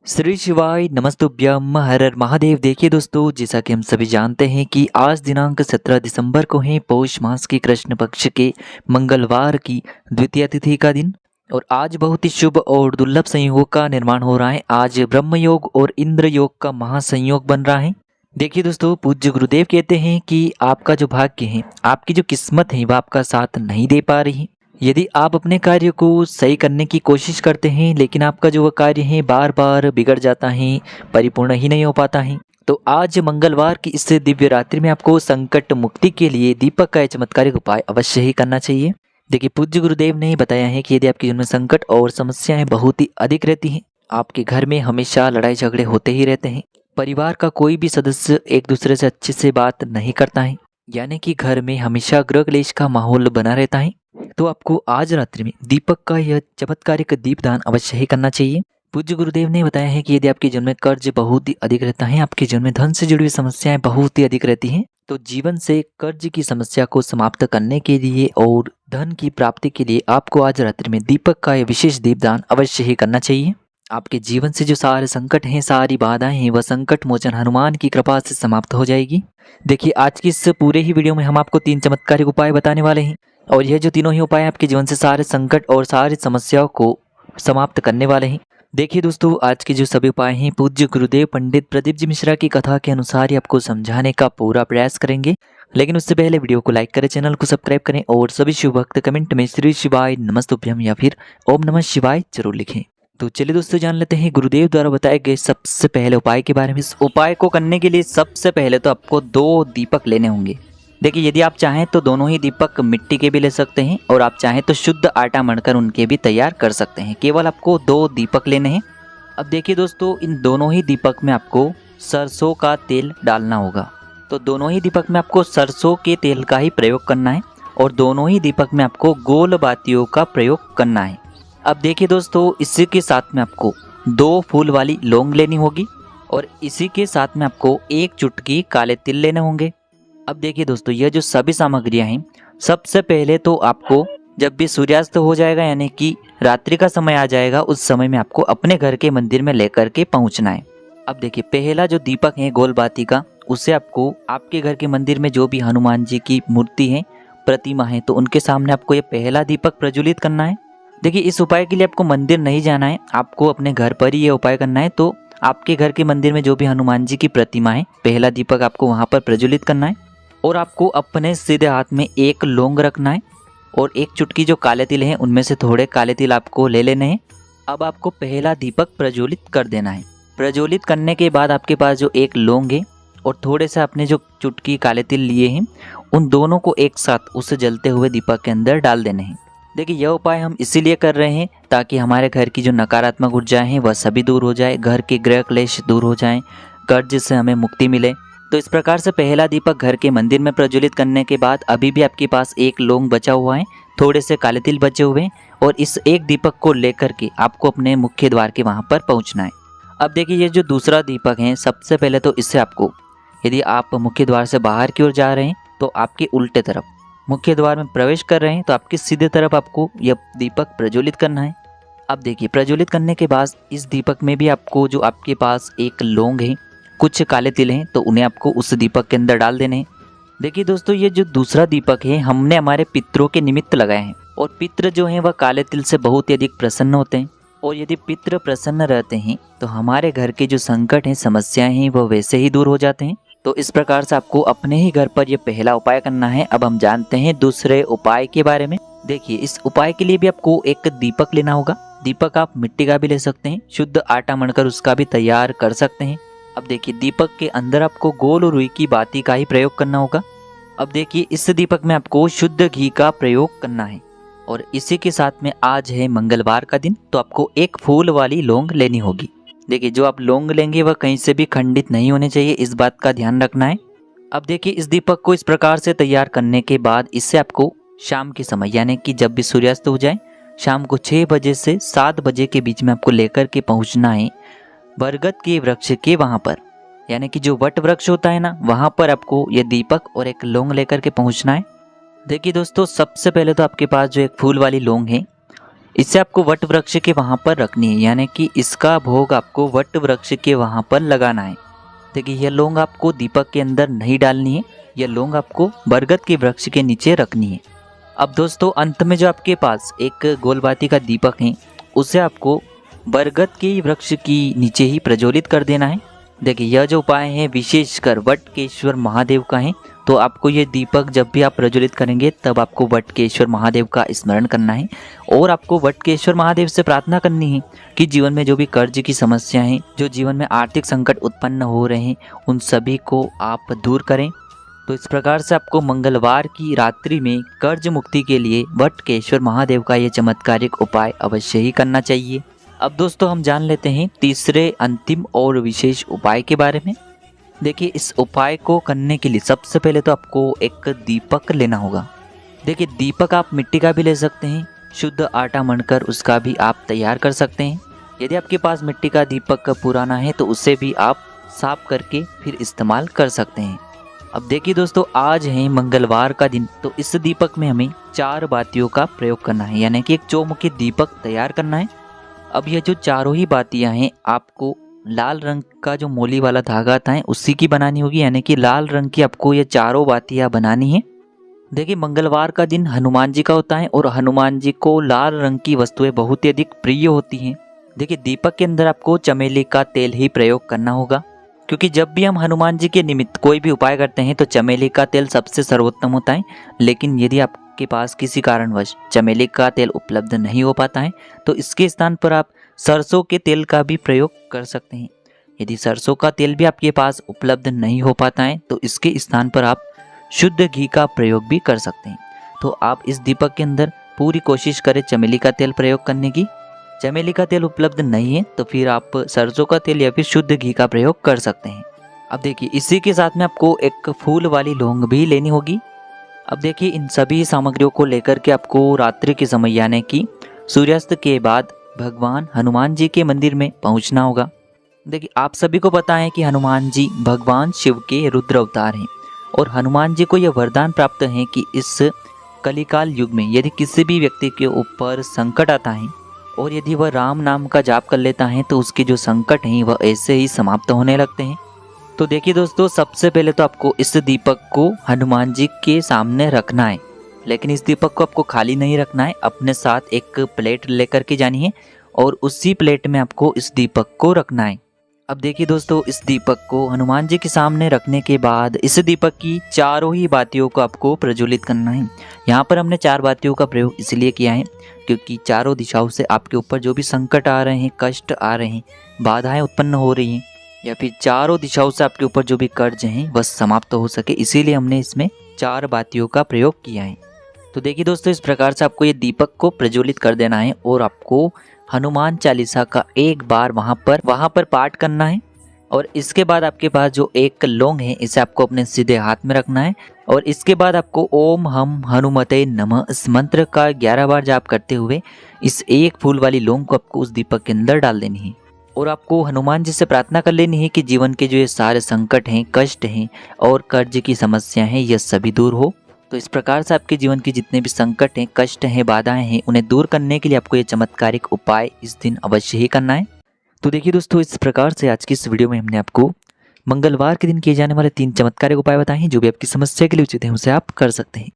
श्री शिवाय नमस्तुभ्यम हर हर महादेव। देखिए दोस्तों, जैसा कि हम सभी जानते हैं कि आज दिनांक 17 दिसंबर को है पौष मास की कृष्ण पक्ष के मंगलवार की द्वितीय तिथि का दिन। और आज बहुत ही शुभ और दुर्लभ संयोग का निर्माण हो रहा है। आज ब्रह्म योग और इंद्र योग का महासंयोग बन रहा है। देखिए दोस्तों, पूज्य गुरुदेव कहते हैं कि आपका जो भाग्य है, आपकी जो किस्मत है, वह आपका साथ नहीं दे पा रही है। यदि आप अपने कार्य को सही करने की कोशिश करते हैं, लेकिन आपका जो वह कार्य है बार बार बिगड़ जाता है, परिपूर्ण ही नहीं हो पाता है, तो आज मंगलवार की इस दिव्य रात्रि में आपको संकट मुक्ति के लिए दीपक का यह चमत्कारिक उपाय अवश्य ही करना चाहिए। देखिए, पूज्य गुरुदेव ने बताया है कि यदि आपके जीवन में संकट और समस्याएं बहुत ही अधिक रहती हैं, आपके घर में हमेशा लड़ाई झगड़े होते ही रहते हैं, परिवार का कोई भी सदस्य एक दूसरे से अच्छे से बात नहीं करता है, यानी कि घर में हमेशा गृह क्लेश का माहौल बना रहता है, तो आपको आज रात्रि में दीपक का यह चमत्कारिक दीपदान अवश्य ही करना चाहिए। पूज्य गुरुदेव ने बताया है कि यदि आपके जीवन में कर्ज बहुत ही अधिक रहता है, आपके जीवन में धन से जुड़ी हुई समस्याएं बहुत ही अधिक रहती हैं, तो जीवन से कर्ज की समस्या को समाप्त करने के लिए और धन की प्राप्ति के लिए आपको आज रात्रि में दीपक का यह विशेष दीपदान अवश्य ही करना चाहिए। आपके जीवन से जो सारे संकट हैं, सारी बाधाएं हैं, वह संकट मोचन हनुमान की कृपा से समाप्त हो जाएगी। देखिए, आज की इस पूरे ही वीडियो में हम आपको 3 चमत्कारिक उपाय बताने वाले हैं, और यह जो तीनों ही उपाय आपके जीवन से सारे संकट और सारी समस्याओं को समाप्त करने वाले हैं। देखिए दोस्तों, आज के जो सभी उपाय हैं पूज्य गुरुदेव पंडित प्रदीप जी मिश्रा की कथा के अनुसार ही आपको समझाने का पूरा प्रयास करेंगे। लेकिन उससे पहले वीडियो को लाइक करें, चैनल को सब्सक्राइब करें और सभी शिव भक्त कमेंट में श्री शिवाय नमस्तुभ्यम या फिर ओम नमः शिवाय जरूर लिखें। तो चलिए दोस्तों, जान लेते हैं गुरुदेव द्वारा बताए गए सबसे पहले उपाय के बारे में। इस उपाय को करने के लिए सबसे पहले तो आपको 2 दीपक लेने होंगे। देखिए, यदि आप चाहें तो दोनों ही दीपक मिट्टी के भी ले सकते हैं, और आप चाहें तो शुद्ध आटा मढ़कर उनके भी तैयार कर सकते हैं। केवल आपको 2 दीपक लेने हैं। अब देखिए दोस्तों, इन दोनों ही दीपक में आपको सरसों का तेल डालना होगा। तो दोनों ही दीपक में आपको सरसों के तेल का ही प्रयोग करना है, और दोनों ही दीपक में आपको गोल बातियों का प्रयोग करना है। अब देखिए दोस्तों, इसी के साथ में आपको 2 फूल वाली लौंग लेनी होगी, और इसी के साथ में आपको 1 चुटकी काले तिल लेने होंगे। अब देखिए दोस्तों, यह जो सभी सामग्रियां हैं, सबसे पहले तो आपको जब भी सूर्यास्त हो जाएगा, यानी कि रात्रि का समय आ जाएगा, उस समय में आपको अपने घर के मंदिर में लेकर के पहुंचना है। अब देखिए, पहला जो दीपक है गोल बाती का, उसे आपको आपके घर के मंदिर में जो भी हनुमान जी की मूर्ति है, प्रतिमा है, तो उनके सामने आपको ये पहला दीपक प्रज्वलित करना है। देखिए, इस उपाय के लिए आपको मंदिर नहीं जाना है, आपको अपने घर पर ही ये उपाय करना है। तो आपके घर के मंदिर में जो भी हनुमान जी की प्रतिमा है, पहला दीपक आपको वहाँ पर प्रज्वलित करना है, और आपको अपने सीधे हाथ में 1 लौंग रखना है, और 1 चुटकी जो काले तिल हैं उनमें से थोड़े काले तिल आपको ले लेने हैं। अब आपको पहला दीपक प्रज्वलित कर देना है। प्रज्वलित करने के बाद आपके पास जो 1 लौंग है और थोड़े से आपने जो चुटकी काले तिल लिए हैं, उन दोनों को एक साथ उस जलते हुए दीपक के अंदर डाल देने हैं। देखिए, यह उपाय हम इसीलिए कर रहे हैं ताकि हमारे घर की जो नकारात्मक ऊर्जाएं हैं वह सभी दूर हो जाए, घर के गृह क्लेश दूर हो जाएं, कर्ज से हमें मुक्ति मिले। तो इस प्रकार से पहला दीपक घर के मंदिर में प्रज्वलित करने के बाद अभी भी आपके पास 1 लौंग बचा हुआ है, थोड़े से काले तिल बचे हुए हैं, और इस 1 दीपक को लेकर के आपको अपने मुख्य द्वार के वहां पर पहुंचना है। अब देखिए, ये जो दूसरा दीपक है, सबसे पहले तो इससे आपको, यदि आप मुख्य द्वार से बाहर की ओर जा रहे हैं तो आपके उल्टे तरफ, मुख्य द्वार में प्रवेश कर रहे हैं तो आपकी सीधे तरफ आपको यह दीपक प्रज्वलित करना है। अब देखिए, प्रज्वलित करने के बाद इस दीपक में भी आपको जो आपके पास 1 लौंग है, कुछ काले तिल हैं, तो उन्हें आपको उस दीपक के अंदर डाल देने हैं। देखिए दोस्तों, ये जो दूसरा दीपक है हमने हमारे पितरों के निमित्त लगाए हैं, और पितर जो हैं वह काले तिल से बहुत ही अधिक प्रसन्न होते हैं, और यदि पितर प्रसन्न रहते हैं तो हमारे घर के जो संकट हैं, समस्याएं हैं, वह वैसे ही दूर हो जाते हैं। तो इस प्रकार से आपको अपने ही घर पर यह पहला उपाय करना है। अब हम जानते हैं दूसरे उपाय के बारे में। देखिए, इस उपाय के लिए भी आपको 1 दीपक लेना होगा। दीपक आप मिट्टी का भी ले सकते हैं, शुद्ध आटा मढ़कर उसका भी तैयार कर सकते हैं। अब देखिए, दीपक के अंदर आपको गोल और रुई की बाती का ही प्रयोग करना होगा। अब देखिए, इस दीपक में आपको शुद्ध घी का प्रयोग करना है, और इसी के साथ में आज है मंगलवार का दिन, तो आपको 1 फूल वाली लौंग लेनी होगी। देखिए, जो आप लौंग लेंगे वह कहीं से भी खंडित नहीं होने चाहिए, इस बात का ध्यान रखना है। अब देखिए, इस दीपक को इस प्रकार से तैयार करने के बाद इससे आपको शाम के समय, यानी कि जब भी सूर्यास्त हो जाए, शाम को 6 बजे से 7 बजे के बीच में आपको लेकर के पहुंचना है बरगद के वृक्ष के वहां पर, यानी कि जो वट वृक्ष होता है ना, वहां पर आपको ये दीपक और 1 लौंग लेकर के पहुंचना है। देखिए दोस्तों, सबसे पहले तो आपके पास जो 1 फूल वाली लौंग है, इसे आपको वट वृक्ष के वहाँ पर रखनी है, यानी कि इसका भोग आपको वट वृक्ष के वहाँ पर लगाना है। देखिए यह लौंग आपको दीपक के अंदर नहीं डालनी है, यह लौंग आपको बरगद के वृक्ष के नीचे रखनी है। अब दोस्तों अंत में जो आपके पास एक गोलबाती का दीपक है उसे आपको बरगद के वृक्ष की नीचे ही प्रज्वलित कर देना है। देखिए यह जो उपाय है विशेषकर वटकेश्वर महादेव का है, तो आपको ये दीपक जब भी आप प्रज्वलित करेंगे तब आपको वटकेश्वर महादेव का स्मरण करना है और आपको वटकेश्वर महादेव से प्रार्थना करनी है कि जीवन में जो भी कर्ज की समस्या है, जो जीवन में आर्थिक संकट उत्पन्न हो रहे हैं, उन सभी को आप दूर करें। तो इस प्रकार से आपको मंगलवार की रात्रि में कर्ज मुक्ति के लिए वटकेश्वर महादेव का ये चमत्कारिक उपाय अवश्य ही करना चाहिए। अब दोस्तों हम जान लेते हैं तीसरे अंतिम और विशेष उपाय के बारे में। देखिए इस उपाय को करने के लिए सबसे पहले तो आपको एक दीपक लेना होगा। देखिए दीपक आप मिट्टी का भी ले सकते हैं, शुद्ध आटा मढ़कर उसका भी आप तैयार कर सकते हैं। यदि आपके पास मिट्टी का दीपक पुराना है तो उसे भी आप साफ करके फिर इस्तेमाल कर सकते हैं। अब देखिए दोस्तों आज है मंगलवार का दिन, तो इस दीपक में हमें 4 बातियों का प्रयोग करना है, यानी कि एक चौमुखी दीपक तैयार करना है। अब यह जो चारों ही बातियां हैं आपको लाल रंग का जो मोली वाला धागा आता है उसी की बनानी होगी, यानी कि लाल रंग की आपको ये चारों बातियां बनानी है। देखिए मंगलवार का दिन हनुमान जी का होता है और हनुमान जी को लाल रंग की वस्तुएं बहुत ही अधिक प्रिय होती हैं। देखिए दीपक के अंदर आपको चमेली का तेल ही प्रयोग करना होगा, क्योंकि जब भी हम हनुमान जी के निमित्त कोई भी उपाय करते हैं तो चमेली का तेल सबसे सर्वोत्तम होता है। लेकिन यदि आपके पास किसी कारणवश चमेली का तेल उपलब्ध नहीं हो पाता है तो इसके स्थान पर आप सरसों के तेल का भी प्रयोग कर सकते हैं। यदि सरसों का तेल भी आपके पास उपलब्ध नहीं हो पाता है तो इसके स्थान पर आप शुद्ध घी का प्रयोग भी कर सकते हैं। तो आप इस दीपक के अंदर पूरी कोशिश करें चमेली का तेल प्रयोग करने की। चमेली का तेल उपलब्ध नहीं है तो फिर आप सरसों का तेल या फिर शुद्ध घी का प्रयोग कर सकते हैं। अब देखिए इसी के साथ में आपको एक फूल वाली लौंग भी लेनी होगी। अब देखिए इन सभी सामग्रियों को लेकर के आपको रात्रि के समय यानी कि सूर्यास्त के बाद भगवान हनुमान जी के मंदिर में पहुंचना होगा। देखिए आप सभी को पता है कि हनुमान जी भगवान शिव के रुद्र अवतार हैं और हनुमान जी को यह वरदान प्राप्त है कि इस कलिकाल युग में यदि किसी भी व्यक्ति के ऊपर संकट आता है और यदि वह राम नाम का जाप कर लेता है तो उसके जो संकट हैं वह ऐसे ही समाप्त होने लगते हैं। तो देखिए दोस्तों सबसे पहले तो आपको इस दीपक को हनुमान जी के सामने रखना है, लेकिन इस दीपक को आपको खाली नहीं रखना है, अपने साथ एक प्लेट लेकर के जानी है और उसी प्लेट में आपको इस दीपक को रखना है। अब देखिए दोस्तों इस दीपक को हनुमान जी के सामने रखने के बाद इस दीपक की चारों ही बातियों को आपको प्रज्वलित करना है। यहाँ पर हमने 4 बातियों का प्रयोग इसलिए किया है क्योंकि चारों दिशाओं से आपके ऊपर जो भी संकट आ रहे हैं, कष्ट आ रहे हैं, बाधाएं उत्पन्न हो रही हैं या फिर चारों दिशाओं से आपके ऊपर जो भी कर्ज हैं वह समाप्त हो सके, इसीलिए हमने इसमें 4 बातियों का प्रयोग किया है। तो देखिए दोस्तों इस प्रकार से आपको ये दीपक को प्रज्वलित कर देना है और आपको हनुमान चालीसा का एक बार वहाँ पर पाठ करना है। और इसके बाद आपके पास जो एक लौंग है इसे आपको अपने सीधे हाथ में रखना है और इसके बाद आपको ओम हम हनुमते नमः इस मंत्र का 11 बार जाप करते हुए इस एक फूल वाली लौंग को आपको उस दीपक के अंदर डाल देनी है और आपको हनुमान जी से प्रार्थना कर लेनी है कि जीवन के जो ये सारे संकट हैं, कष्ट हैं और कर्ज की समस्या हैं यह सभी दूर हो। तो इस प्रकार से आपके जीवन के जितने भी संकट हैं, कष्ट हैं, बाधाएं हैं, उन्हें दूर करने के लिए आपको ये चमत्कारिक उपाय इस दिन अवश्य ही करना है। तो देखिए दोस्तों इस प्रकार से आज की इस वीडियो में हमने आपको मंगलवार के दिन किए जाने वाले 3 चमत्कारिक उपाय बताए हैं। जो भी आपकी समस्या के लिए उचित है उसे आप कर सकते हैं।